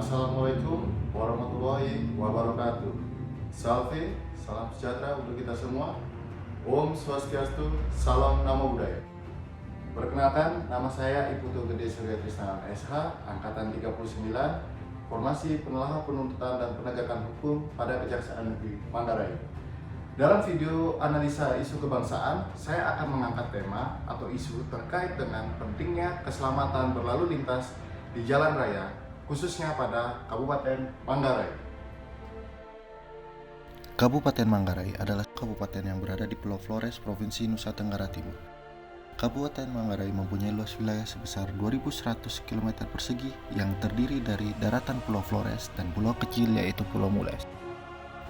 Assalamualaikum warahmatullahi wabarakatuh. Salve, salam sejahtera untuk kita semua. Om Swastiastu, salam Namo Buddhaya. Perkenalkan, nama saya Iputu Gede Surya Trisnawan SH, Angkatan 39, Formasi Penelahan Penuntutan dan Penegakan Hukum pada Kejaksaan Negeri Manggarai. Dalam video analisa isu kebangsaan, saya akan mengangkat tema atau isu terkait dengan pentingnya keselamatan berlalu lintas di jalan raya, khususnya pada Kabupaten Manggarai. Kabupaten Manggarai adalah kabupaten yang berada di Pulau Flores, Provinsi Nusa Tenggara Timur. Kabupaten Manggarai mempunyai luas wilayah sebesar 2.100 km persegi yang terdiri dari daratan Pulau Flores dan pulau kecil yaitu Pulau Mules.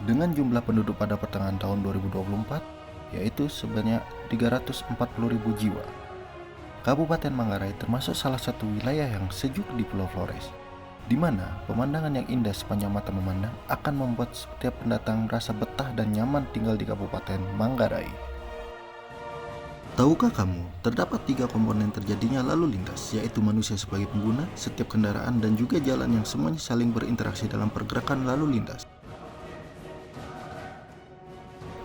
Dengan jumlah penduduk pada pertengahan tahun 2024 yaitu sebanyak 340.000 jiwa. Kabupaten Manggarai termasuk salah satu wilayah yang sejuk di Pulau Flores, di mana pemandangan yang indah sepanjang mata memandang akan membuat setiap pendatang merasa betah dan nyaman tinggal di Kabupaten Manggarai. Tahukah kamu, terdapat 3 komponen terjadinya lalu lintas, yaitu manusia sebagai pengguna, setiap kendaraan, dan juga jalan yang semuanya saling berinteraksi dalam pergerakan lalu lintas.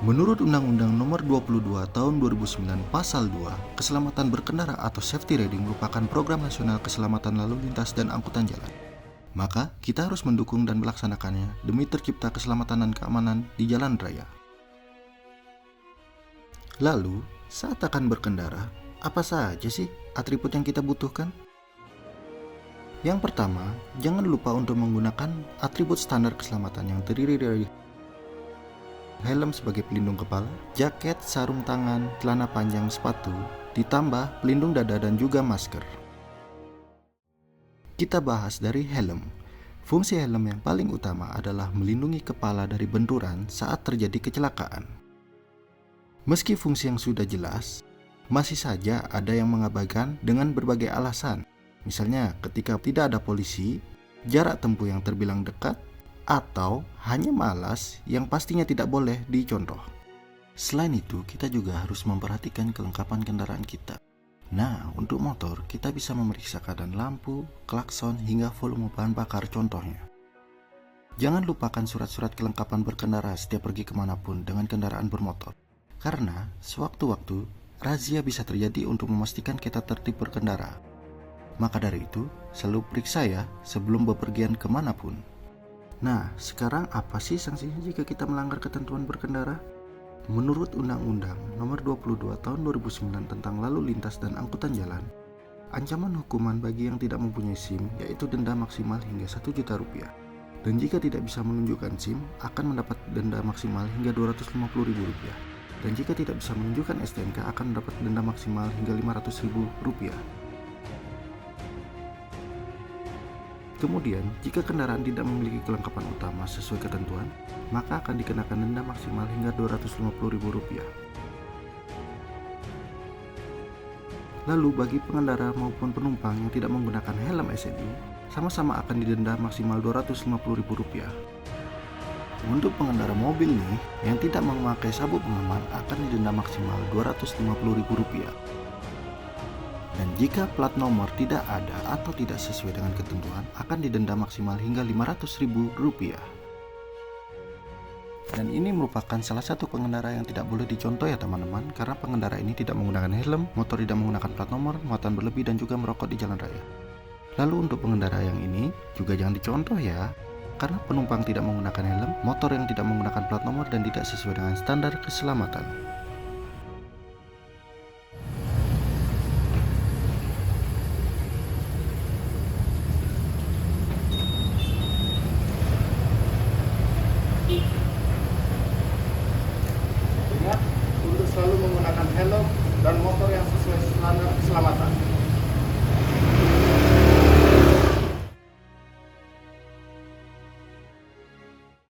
Menurut Undang-Undang Nomor 22 Tahun 2009 Pasal 2, keselamatan berkendara atau safety riding merupakan program nasional keselamatan lalu lintas dan angkutan jalan. Maka, kita harus mendukung dan melaksanakannya demi tercipta keselamatan dan keamanan di jalan raya. Lalu, saat akan berkendara, apa saja sih atribut yang kita butuhkan? Yang pertama, jangan lupa untuk menggunakan atribut standar keselamatan yang terdiri dari helm sebagai pelindung kepala, jaket, sarung tangan, celana panjang, sepatu, ditambah pelindung dada dan juga masker. Kita bahas dari helm. Fungsi helm yang paling utama adalah melindungi kepala dari benturan saat terjadi kecelakaan. Meski fungsi yang sudah jelas, masih saja ada yang mengabaikan dengan berbagai alasan. Misalnya ketika tidak ada polisi, jarak tempuh yang terbilang dekat, atau hanya malas yang pastinya tidak boleh dicontoh. Selain itu, kita juga harus memperhatikan kelengkapan kendaraan kita. Nah, untuk motor, kita bisa memeriksa keadaan lampu, klakson, hingga volume bahan bakar contohnya. Jangan lupakan surat-surat kelengkapan berkendara setiap pergi kemanapun dengan kendaraan bermotor. Karena, sewaktu-waktu, razia bisa terjadi untuk memastikan kita tertib berkendara. Maka dari itu, selalu periksa ya sebelum bepergian kemanapun. Nah, sekarang apa sih sanksinya jika kita melanggar ketentuan berkendara? Menurut Undang-Undang Nomor 22 Tahun 2009 tentang Lalu Lintas dan Angkutan Jalan, ancaman hukuman bagi yang tidak mempunyai SIM yaitu denda maksimal hingga Rp1.000.000. Dan jika tidak bisa menunjukkan SIM, akan mendapat denda maksimal hingga Rp250.000. Dan jika tidak bisa menunjukkan STNK, akan mendapat denda maksimal hingga Rp500.000. Kemudian, jika kendaraan tidak memiliki kelengkapan utama sesuai ketentuan, maka akan dikenakan denda maksimal hingga Rp250.000. Lalu, bagi pengendara maupun penumpang yang tidak menggunakan helm SNI, sama-sama akan didenda maksimal Rp250.000. Untuk pengendara mobil nih, yang tidak memakai sabuk pengaman akan didenda maksimal Rp250.000. Dan jika plat nomor tidak ada atau tidak sesuai dengan ketentuan, akan didenda maksimal hingga Rp500.000. Dan ini merupakan salah satu pengendara yang tidak boleh dicontoh ya teman-teman, karena pengendara ini tidak menggunakan helm, motor tidak menggunakan plat nomor, muatan berlebih dan juga merokok di jalan raya. Lalu untuk pengendara yang ini juga jangan dicontoh ya, karena penumpang tidak menggunakan helm, motor yang tidak menggunakan plat nomor dan tidak sesuai dengan standar keselamatan. Ingat untuk selalu menggunakan helm dan motor